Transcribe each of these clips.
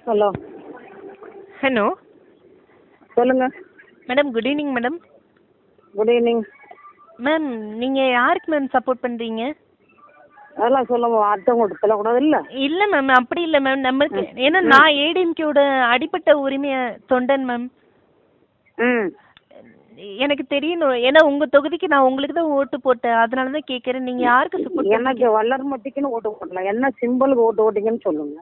Hello hello சொல்லுங்க. Madam, good evening madam. Good evening. Ma'am, நீங்கள் யாருக்கு மேம் சப்போர்ட் பண்ணுறீங்க? அதெல்லாம் சொல்லுங்க, அடுத்தவங்கள்ட்ட சொல்லக்கூடாது இல்லை. இல்லை மேம், அப்படி இல்லை மேம். நமக்கு ஏன்னா நான் ஏடிஎம்கேவோட அடிப்பட்ட உரிமையை தொண்டன் மேம். ம் எனக்கு தெரியணும். ஏன்னா உங்கள் தொகுதிக்கு நான் உங்களுக்கு தான் ஓட்டு போட்டேன். அதனால தான் கேட்குறேன், நீங்கள் யாருக்கு சப்போர்ட் எனக்கு வளர்மதிக்குன்னு ஓட்டு போடலாம். என்ன சிம்பிளுக்கு ஓட்டு ஓட்டிங்கன்னு சொல்லுங்க.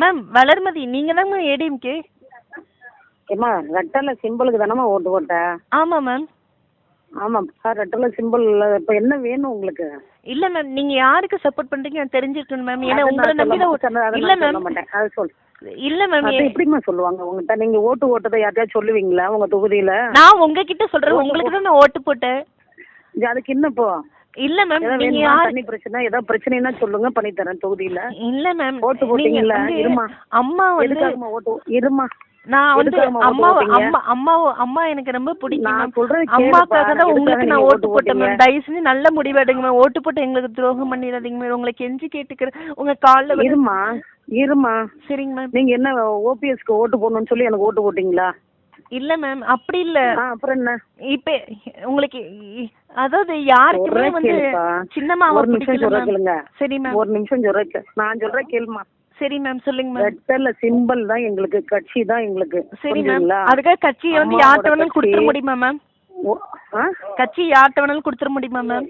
மேம்? வளர்மதி நீங்கள் தாங்க ஏடிஎம்கே? ஏம்மா, ரெட்டலை சிம்பிளுக்கு தானம்மா ஓட்டு போட்டேன். ஆமாம் மேம். ஆமாம் சார், ரெட்டலை சிம்பிள். இப்போ என்ன வேணும் உங்களுக்கு? இல்லை மேம், நீங்கள் யாருக்கு சப்போர்ட் பண்ணுறீங்க நான் தெரிஞ்சிருக்கணும் மேம். ஏன்னா உங்களை நம்பி தான். இல்லை மேம், அது சொல். இல்லை மேம். அது எப்படிம்மா சொல்லுவாங்க உங்ககிட்ட? நீங்க ஓட்டு ஓட்டதை யார்ட்டையாவது சொல்லுவீங்களா உங்க தொகுதியில? நான் உங்ககிட்ட சொல்றேன், உங்களுக்கு தான் நான் ஓட்டு போட்டேன். அதுக்கு என்ன இப்போ? இல்ல மேம், ஏதாவது நீங்க வேணுமா? யார் தண்ணி பிரச்சனை ஏதாவது பிரச்சனைனா சொல்லுங்க, பண்ணி தரேன் தொகுதியில. இல்ல மேம், ஓட்டு போட்டீங்களா? இருமா, அம்மா வந்து எதுக்காகமா ஓட்டு? இருமா, நான் வந்து எதுக்காகம்மா அம்மா ஓட்டு போட்டீங்க? அம்மா அம்மா அம்மா எனக்கு ரொம்ப பிடிக்கும் நான் மேம். சொல்றது அம்மாக்காக கேளுப்பா. தான் உங்களுக்கு எதுக்காக நான் நீங்க ஓட்டு போட்டேன் மேம். போட்டீங்க? தயவு செஞ்சு நல்ல முடிவெடுங்க மேம். ஓட்டு போட்டு எங்களுக்கு துரோகம் பண்ணிடாதீங்க மேம். உங்களை கெஞ்சி கேட்டுக்கிறேன், உங்க கால்ல இருமா இருமா. சரிங்க மேம். நீங்க என்ன ஓபிஎஸ்க்கு ஓட்டு போடணும்னு சொல்லி எனக்கு ஓட்டு போட்டீங்களா? இல்ல மேம், அப்படி இல்ல. அப்புறம் என்ன? இப்ப உங்களுக்கு அதாவது யாருக்குமே சொல்றேன் வந்து கேளுப்பா. சின்னமாவை ஒரு நிமிஷம் பிடிக்கல சொல்ற மேம். கேளுங்க. சரி மேம். ஒரு நிமிஷம் சொல்ற நான் சொல்றேன் கேளுமா. சரி மேம், சொல்லுங்க மேம். ரெட்டல சிம்பிள் தான் எங்களுக்கு, கட்சி தான் எங்களுக்கு. சரி மேம். புரியுதுங்களா? அதுக்காக கட்சியை வந்து யார்கிட்ட வேணாலும் கொடுத்துட முடியுமா மேம்? கட்சி யார்கிட்ட வேணாலும் கொடுத்துட முடியுமா மேம்?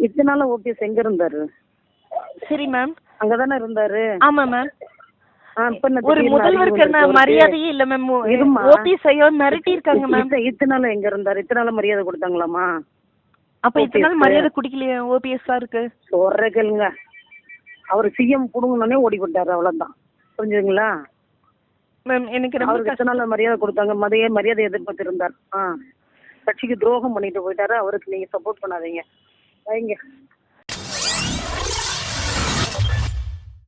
இத்தனை நாள் ஓபிஎஸ் எங்க இருந்தாரு? சரி மேம். அங்கதானே இருந்தாரு. ஆமா மேம். இப்ப என்ன ஒரு திடீர்னு முதல்வருக்கு அறிவு வந்துருக்கு மரியாதையே இல்ல மேம். இருமா. ஓபிஎஸ் ஐயோ மிரட்டி இருக்காங்க மேம். இத்தனை நாள் எங்க இருந்தாரு? இத்தனை நாள் மரியாதை கொடுத்தாங்களாமா? அப்ப இத்தனை நாள் மரியாதை குடிக்கலையா ஓபிஎஸ் சாருக்கு? சொல்ற கேளுங்க. அவர் சிஎம் புடுங்கணுன்னே ஓடி போட்டாரு, அவ்வளவுதான். புரிஞ்சுதுங்களா மேம்? எனக்கு ரொம்ப அவருக்கு எத்தனை நாள் மரியாதை கொடுத்தாங்க? மரியாதை எதிர்பார்த்து இருந்தார். கட்சிக்கு துரோகம் பண்ணிட்டு போயிட்டாரு. அவருக்கு நீங்க சப்போர்ட் பண்ணாதீங்க. வைங்க.